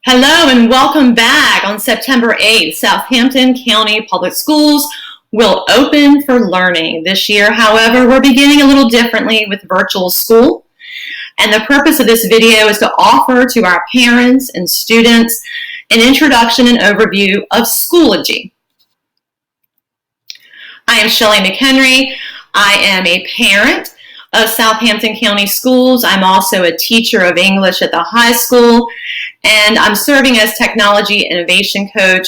Hello and welcome back. On September 8th, Southampton County Public Schools will open for learning. This year, however, we're beginning a little differently with virtual school. And the purpose of this video is to offer to our parents and students an introduction and overview of Schoology. I am Shelley McHenry. I am a parent of Southampton County Schools. I'm also a teacher of English at the high school, and I'm serving as technology innovation coach.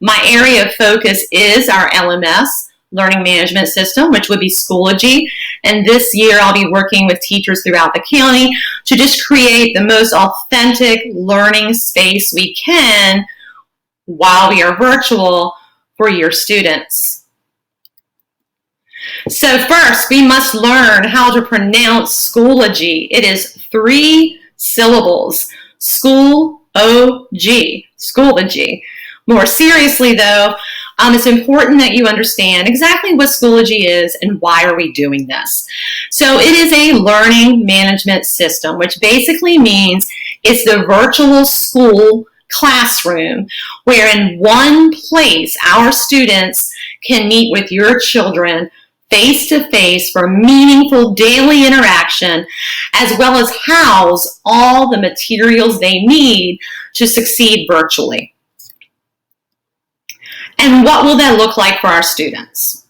My area of focus is our LMS, Learning Management System, which would be Schoology. And this year I'll be working with teachers throughout the county to just create the most authentic learning space we can while we are virtual for your students. So first, we must learn how to pronounce Schoology. It is 3 syllables. School-O-G, Schoology. More seriously though, it's important that you understand exactly what Schoology is and why are we doing this. So it is a learning management system, which basically means it's the virtual school classroom where in one place our students can meet with your children face-to-face for meaningful daily interaction, as well as house all the materials they need to succeed virtually. And what will that look like for our students?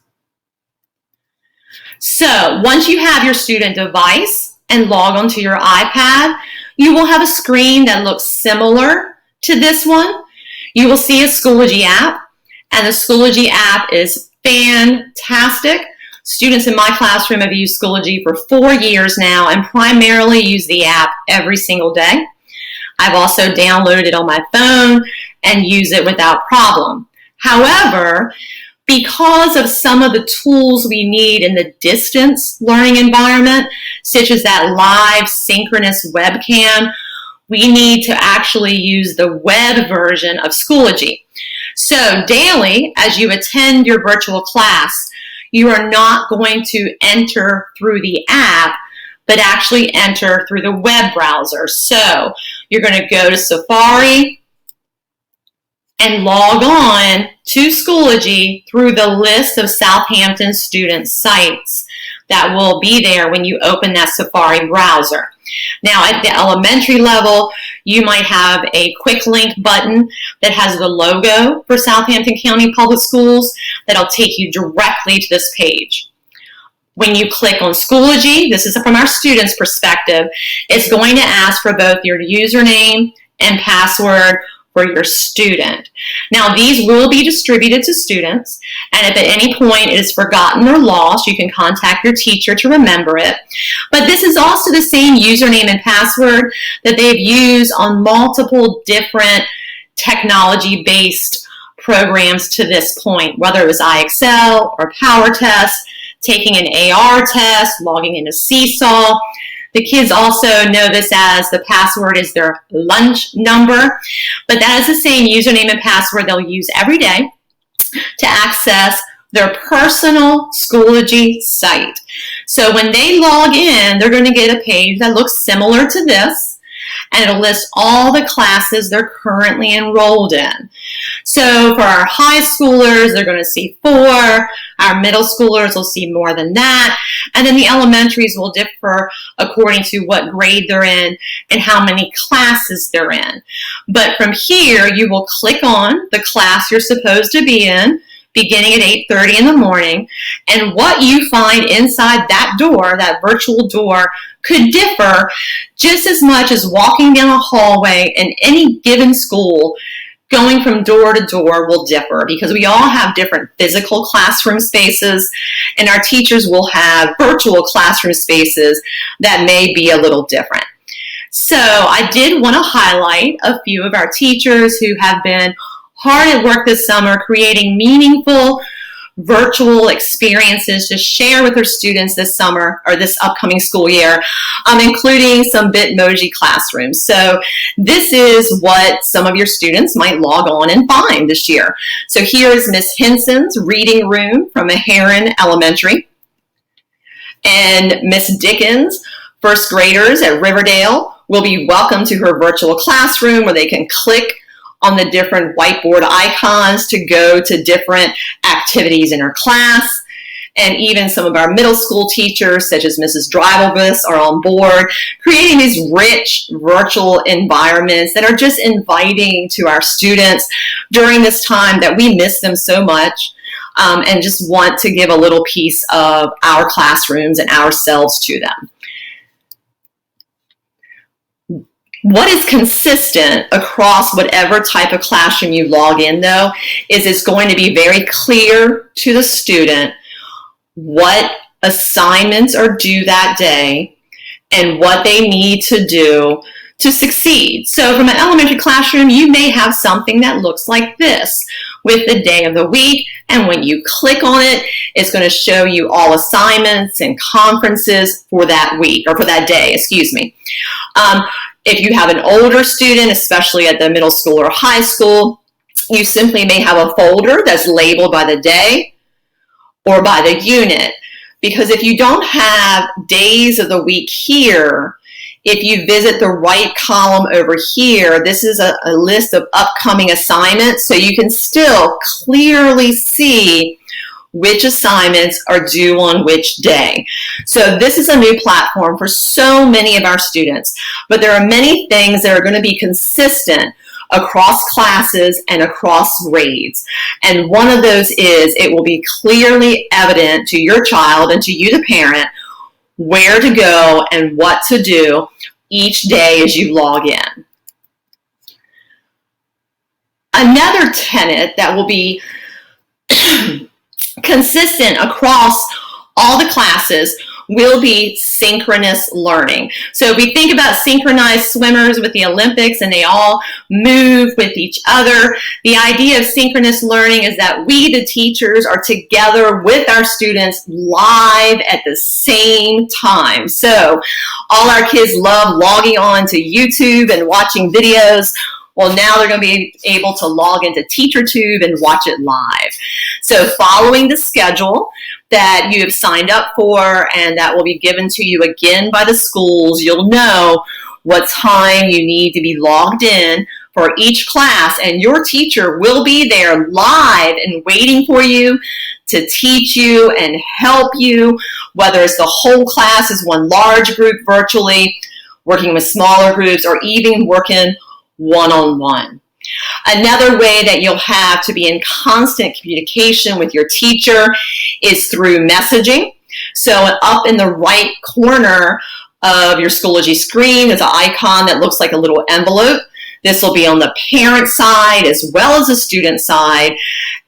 So once you have your student device and log onto your iPad, you will have a screen that looks similar to this one. You will see a Schoology app, and the Schoology app is fantastic. Students in my classroom have used Schoology for 4 years now and primarily use the app every single day. I've also downloaded it on my phone and use it without problem. However, because of some of the tools we need in the distance learning environment, such as that live synchronous webcam, we need to actually use the web version of Schoology. So daily, as you attend your virtual class, you are not going to enter through the app, but actually enter through the web browser. So you're going to go to Safari and log on to Schoology through the list of Southampton student sites that will be there when you open that Safari browser. Now at the elementary level, you might have a quick link button that has the logo for Southampton County Public Schools that'll take you directly to this page. When you click on Schoology, this is from our students' perspective, it's going to ask for both your username and password for your student. Now these will be distributed to students, and if at any point it is forgotten or lost, you can contact your teacher to remember it. But this is also the same username and password that they've used on multiple different technology-based programs to this point, whether it was IXL or Power Test, taking an AR test, logging into Seesaw. The kids also know this as the password is their lunch number, but that is the same username and password they'll use every day to access their personal Schoology site. So when they log in, they're going to get a page that looks similar to this, and it'll list all the classes they're currently enrolled in. So for our high schoolers, they're going to see 4. Our middle schoolers will see more than that. And then the elementaries will differ according to what grade they're in and how many classes they're in. But from here, you will click on the class you're supposed to be in, beginning at 8:30 in the morning, and what you find inside that door, that virtual door, could differ just as much as walking down a hallway in any given school. Going from door to door will differ because we all have different physical classroom spaces, and our teachers will have virtual classroom spaces that may be a little different. So I did want to highlight a few of our teachers who have been hard at work this summer creating meaningful virtual experiences to share with their students this summer or this upcoming school year, including some Bitmoji classrooms. So this is what some of your students might log on and find this year. So here is Miss Henson's reading room from Heron Elementary, and Miss Dickens' first graders at Riverdale will be welcome to her virtual classroom where they can click on the different whiteboard icons to go to different activities in her class. And even some of our middle school teachers, such as Mrs. Drivelbus, are on board, creating these rich virtual environments that are just inviting to our students during this time that we miss them so much, and just want to give a little piece of our classrooms and ourselves to them. What is consistent across whatever type of classroom you log in, though, is it's going to be very clear to the student what assignments are due that day and what they need to do to succeed. So from an elementary classroom, you may have something that looks like this with the day of the week, and when you click on it, it's going to show you all assignments and conferences for that week, or for that day, excuse me. If you have an older student, especially at the middle school or high school, you simply may have a folder that's labeled by the day or by the unit, because if you don't have days of the week here, if you visit the right column over here, this is a list of upcoming assignments, so you can still clearly see which assignments are due on which day. So this is a new platform for so many of our students, but there are many things that are going to be consistent across classes and across grades. And one of those is it will be clearly evident to your child and to you, the parent, where to go and what to do each day as you log in. Another tenet that will be consistent across all the classes will be synchronous learning. So if we think about synchronized swimmers with the Olympics and they all move with each other, the idea of synchronous learning is that we, the teachers, are together with our students live at the same time. So all our kids love logging on to YouTube and watching videos. Well, now they're going to be able to log into TeacherTube and watch it live. So following the schedule that you have signed up for and that will be given to you again by the schools, you'll know what time you need to be logged in for each class, and your teacher will be there live and waiting for you to teach you and help you, whether it's the whole class as one large group virtually, working with smaller groups, or even working one-on-one. Another way that you'll have to be in constant communication with your teacher is through messaging. So up in the right corner of your Schoology screen is an icon that looks like a little envelope. This will be on the parent side as well as the student side.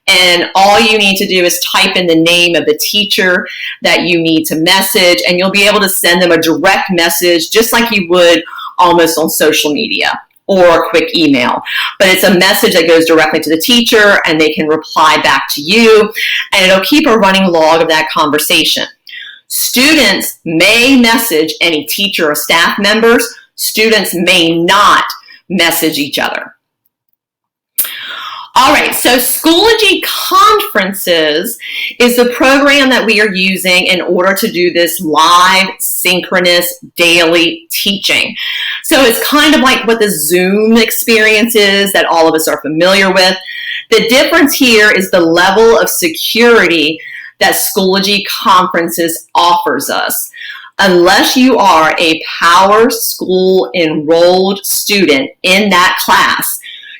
And all you need to do is type in the name of the teacher that you need to message, and you'll be able to send them a direct message just like you would almost on social media or a quick email. But it's a message that goes directly to the teacher and they can reply back to you, and it'll keep a running log of that conversation. Students may message any teacher or staff members. Students may not message each other. All right, so Schoology Conferences is the program that we are using in order to do this live, synchronous, daily teaching. So it's kind of like what the Zoom experience is that all of us are familiar with. The difference here is the level of security that Schoology Conferences offers us. Unless you are a Power School enrolled student in that class,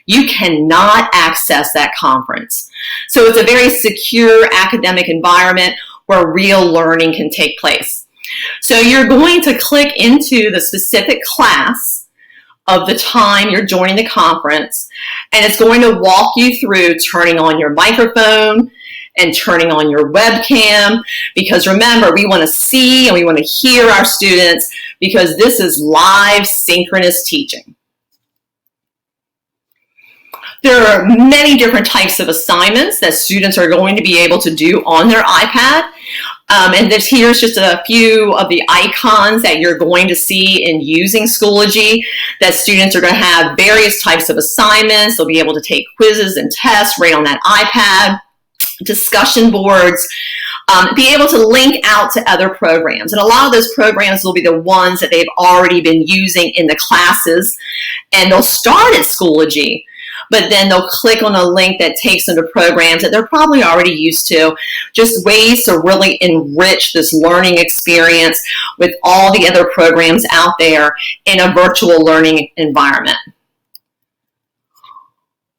you cannot access that conference. So it's a very secure academic environment where real learning can take place. So you're going to click into the specific class of the time you're joining the conference, and it's going to walk you through turning on your microphone and turning on your webcam, because remember, we want to see and we want to hear our students, because this is live synchronous teaching. There are many different types of assignments that students are going to be able to do on their iPad. And here's just a few of the icons that you're going to see in using Schoology, that students are going to have various types of assignments. They'll be able to take quizzes and tests right on that iPad. discussion boards, be able to link out to other programs. And a lot of those programs will be the ones that they've already been using in the classes, and they'll start at Schoology, but then they'll click on a link that takes them to programs that they're probably already used to. Just ways to really enrich this learning experience with all the other programs out there in a virtual learning environment.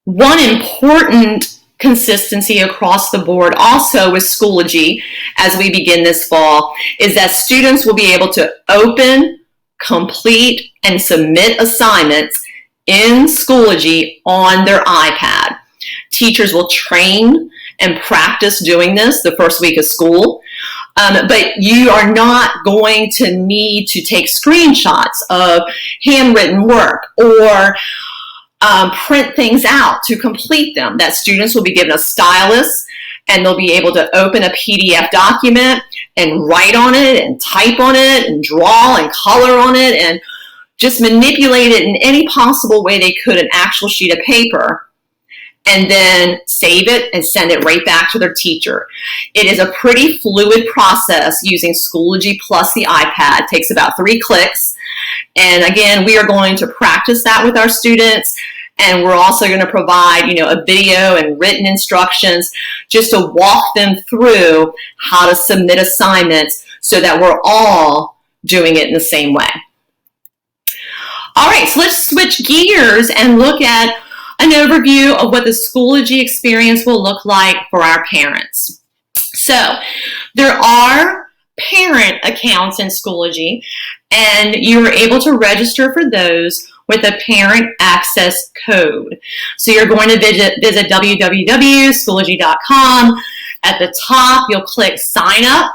One important consistency across the board also with Schoology as we begin this fall is that students will be able to open, complete, and submit assignments in Schoology on their iPad. Teachers will train and practice doing this the first week of school, but you are not going to need to take screenshots of handwritten work or print things out to complete them. That students will be given a stylus, and they'll be able to open a PDF document and write on it and type on it and draw and color on it and just manipulate it in any possible way they could, an actual sheet of paper, and then save it and send it right back to their teacher. It is a pretty fluid process using Schoology plus the iPad. It takes about 3 clicks. And again, we are going to practice that with our students. And we're also going to provide, a video and written instructions just to walk them through how to submit assignments so that we're all doing it in the same way. All right, so let's switch gears and look at an overview of what the Schoology experience will look like for our parents. So there are parent accounts in Schoology, and you are able to register for those with a parent access code. So you're going to visit www.schoology.com. At the top, you'll click sign up,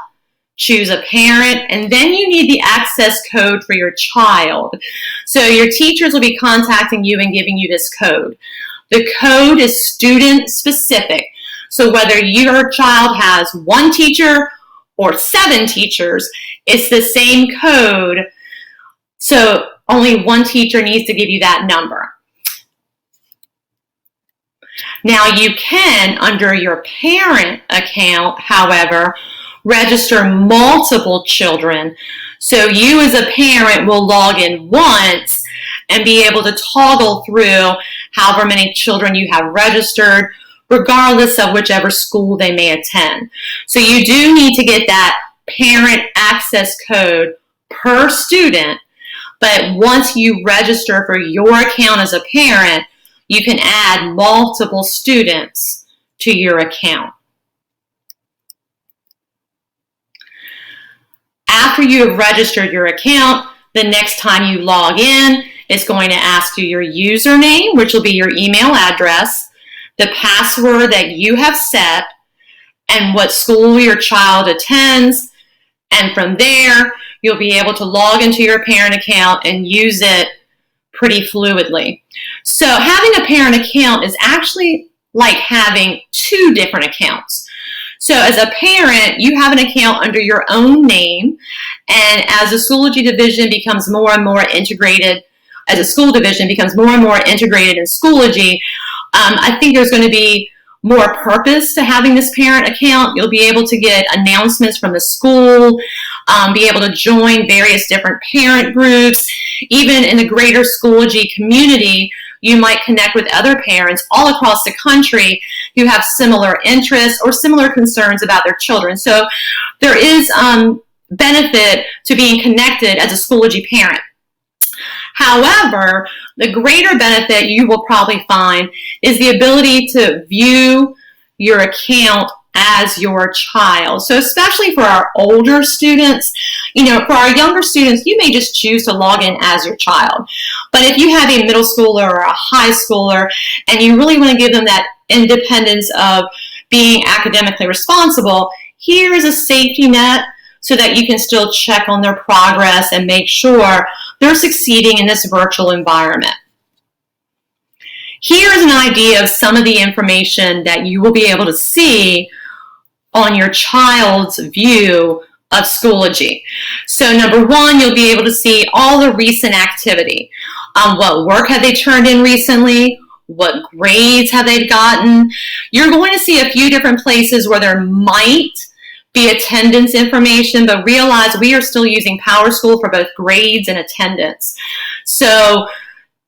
choose a parent, and then you need the access code for your child. So your teachers will be contacting you and giving you this code. The code is student specific. So whether your child has 1 teacher or 7 teachers, it's the same code. So only 1 teacher needs to give you that number. Now you can, under your parent account, however, register multiple children. So you as a parent will log in once and be able to toggle through however many children you have registered, regardless of whichever school they may attend. So you do need to get that parent access code per student, but once you register for your account as a parent, you can add multiple students to your account. After you have registered your account, the next time you log in, it's going to ask you your username, which will be your email address, the password that you have set, and what school your child attends. And from there, you'll be able to log into your parent account and use it pretty fluidly. So having a parent account is actually like having 2 different accounts. So as a parent, you have an account under your own name, and as the Schoology division becomes more and more integrated, as a school division becomes more and more integrated in Schoology, I think there's going to be more purpose to having this parent account. You'll be able to get announcements from the school, be able to join various different parent groups. Even in the greater Schoology community, you might connect with other parents all across the country who have similar interests or similar concerns about their children. So there is benefit to being connected as a Schoology parent. However, the greater benefit you will probably find is the ability to view your account as your child. So especially for our older students, for our younger students, you may just choose to log in as your child. But if you have a middle schooler or a high schooler and you really want to give them that independence of being academically responsible, here is a safety net so that you can still check on their progress and make sure they're succeeding in this virtual environment. Here is an idea of some of the information that you will be able to see on your child's view of Schoology. So number 1, you'll be able to see all the recent activity. What work have they turned in recently? what grades have they gotten. You're going to see a few different places where there might be attendance information, but realize we are still using PowerSchool for both grades and attendance. So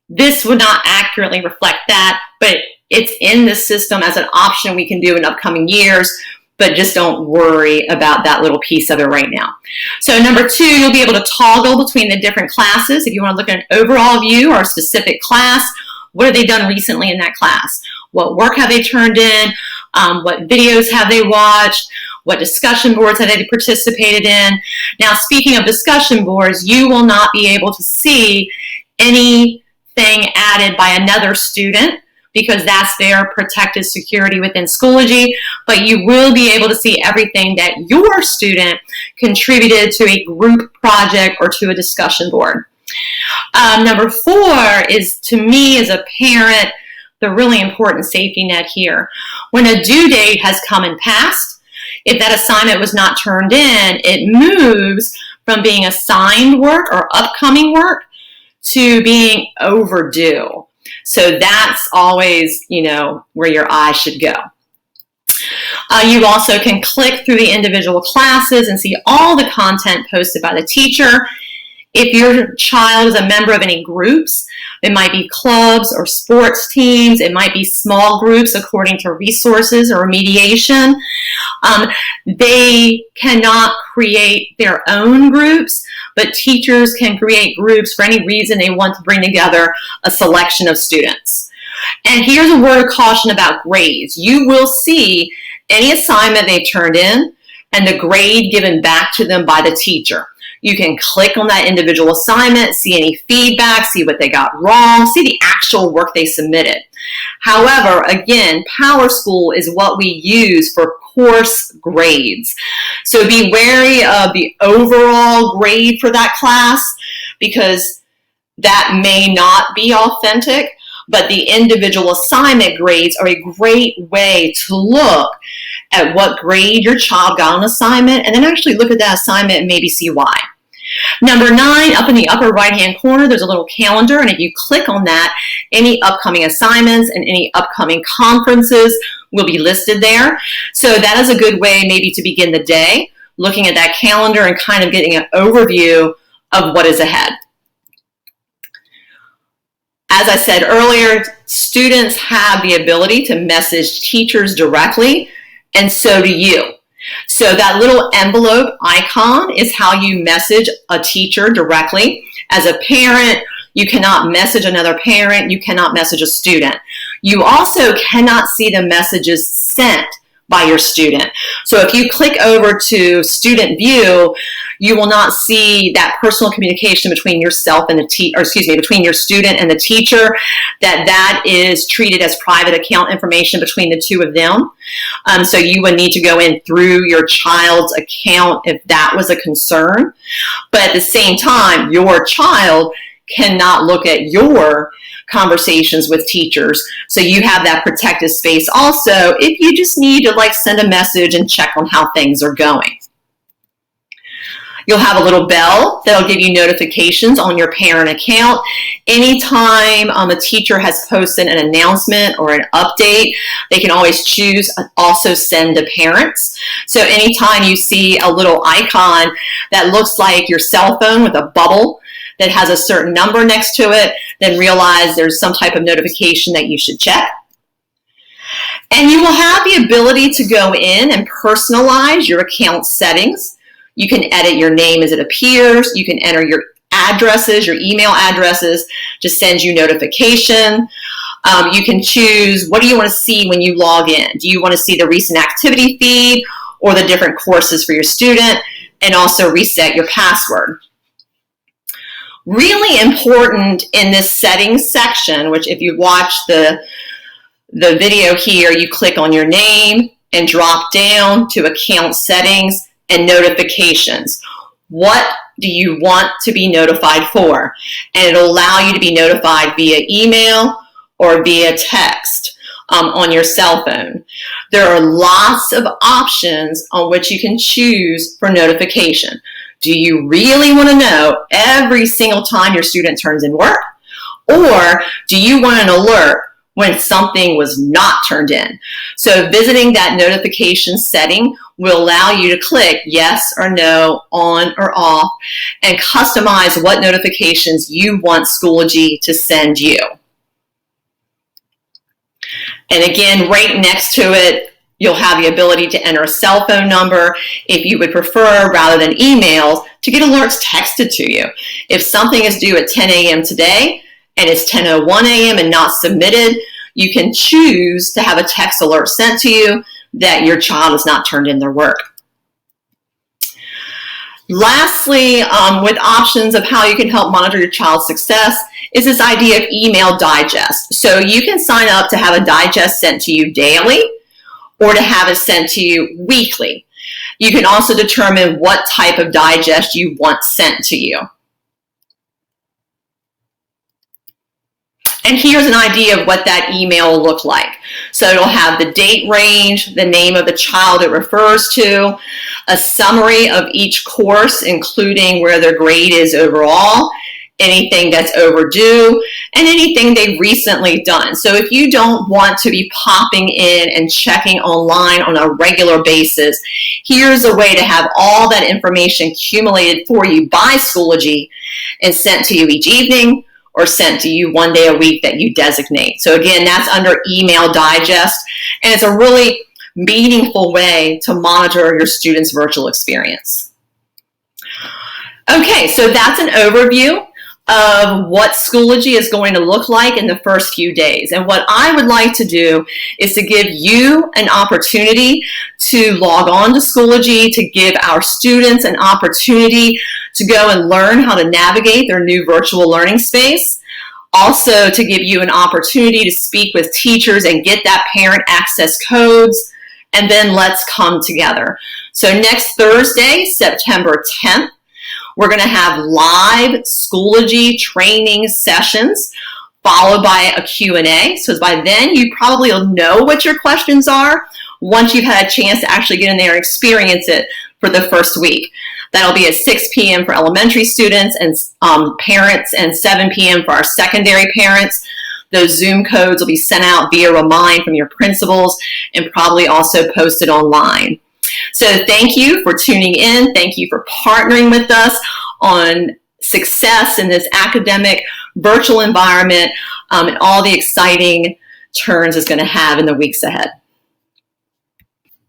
this would not accurately reflect that, but it's in the system as an option we can do in upcoming years, but just don't worry about that little piece of it right now. So number 2, you'll be able to toggle between the different classes. If you want to look at an overall view or a specific class, what have they done recently in that class? What work have they turned in? What videos have they watched? What discussion boards have they participated in? Now, speaking of discussion boards, you will not be able to see anything added by another student because that's their protected security within Schoology, but you will be able to see everything that your student contributed to a group project or to a discussion board. Number 4 is, to me as a parent, the really important safety net here. When a due date has come and passed, if that assignment was not turned in, it moves from being assigned work or upcoming work to being overdue. So that's always, where your eye should go. You also can click through the individual classes and see all the content posted by the teacher. If your child is a member of any groups, it might be clubs or sports teams, it might be small groups according to resources or remediation. They cannot create their own groups, but teachers can create groups for any reason they want to bring together a selection of students. And here's a word of caution about grades. You will see any assignment they've turned in and the grade given back to them by the teacher. You can click on that individual assignment, see any feedback, see what they got wrong, see the actual work they submitted. However, again, PowerSchool is what we use for course grades. So be wary of the overall grade for that class because that may not be authentic, but the individual assignment grades are a great way to look at what grade your child got on assignment and then actually look at that assignment and maybe see why. Number 9, up in the upper right-hand corner, there's a little calendar, and if you click on that, any upcoming assignments and any upcoming conferences will be listed there. So that is a good way maybe to begin the day, looking at that calendar and kind of getting an overview of what is ahead. As I said earlier, students have the ability to message teachers directly, and so do you. So that little envelope icon is how you message a teacher directly. As a parent, you cannot message another parent. You cannot message a student. You also cannot see the messages sent by your student. So if you click over to Student View, you will not see that personal communication between yourself and between your student and the teacher, that is treated as private account information between the two of them. So you would need to go in through your child's account if that was a concern. But at the same time, your child cannot look at your conversations with teachers. So you have that protected space also if you just need to send a message and check on how things are going. You'll have a little bell that'll give you notifications on your parent account. Anytime a teacher has posted an announcement or an update, they can always choose also send to parents. So anytime you see a little icon that looks like your cell phone with a bubble that has a certain number next to it, then realize there's some type of notification that you should check. And you will have the ability to go in and personalize your account settings. You can edit your name as it appears. You can enter your addresses, your email addresses to send you notification. You can choose what do you want to see when you log in. Do you want to see the recent activity feed or the different courses for your student, and also reset your password. Really important in this settings section, which if you watch the video here, you click on your name and drop down to account settings and notifications. What do you want to be notified for? And it'll allow you to be notified via email or via text on your cell phone. There are lots of options on which you can choose for notification. Do you really want to know every single time your student turns in work? Or do you want an alert when something was not turned in. So visiting that notification setting will allow you to click yes or no, on or off, and customize what notifications you want Schoology to send you. And again, right next to it, you'll have the ability to enter a cell phone number if you would prefer, rather than emails, to get alerts texted to you. If something is due at 10 a.m. today and it's 10:01 a.m. and not submitted, you can choose to have a text alert sent to you that your child has not turned in their work. Lastly, with options of how you can help monitor your child's success, is this idea of email digest. So you can sign up to have a digest sent to you daily or to have it sent to you weekly. You can also determine what type of digest you want sent to you. And here's an idea of what that email will look like. So it'll have the date range, the name of the child it refers to, a summary of each course, including where their grade is overall, anything that's overdue, and anything they've recently done. So if you don't want to be popping in and checking online on a regular basis, here's a way to have all that information accumulated for you by Schoology and sent to you each evening, or sent to you one day a week that you designate. So again, that's under Email Digest, and it's a really meaningful way to monitor your students' virtual experience. Okay, so that's an overview of what Schoology is going to look like in the first few days. And what I would like to do is to give you an opportunity to log on to Schoology, to give our students an opportunity to go and learn how to navigate their new virtual learning space. Also to give you an opportunity to speak with teachers and get that parent access codes, and then let's come together. So next Thursday, September 10th, we're going to have live Schoology training sessions followed by a Q&A. So by then, you probably will know what your questions are once you've had a chance to actually get in there and experience it for the first week. That'll be at 6 p.m. for elementary students and parents, and 7 p.m. for our secondary parents. Those Zoom codes will be sent out via remind from your principals and probably also posted online. So thank you for tuning in. Thank you for partnering with us on success in this academic virtual environment, and all the exciting turns it's going to have in the weeks ahead.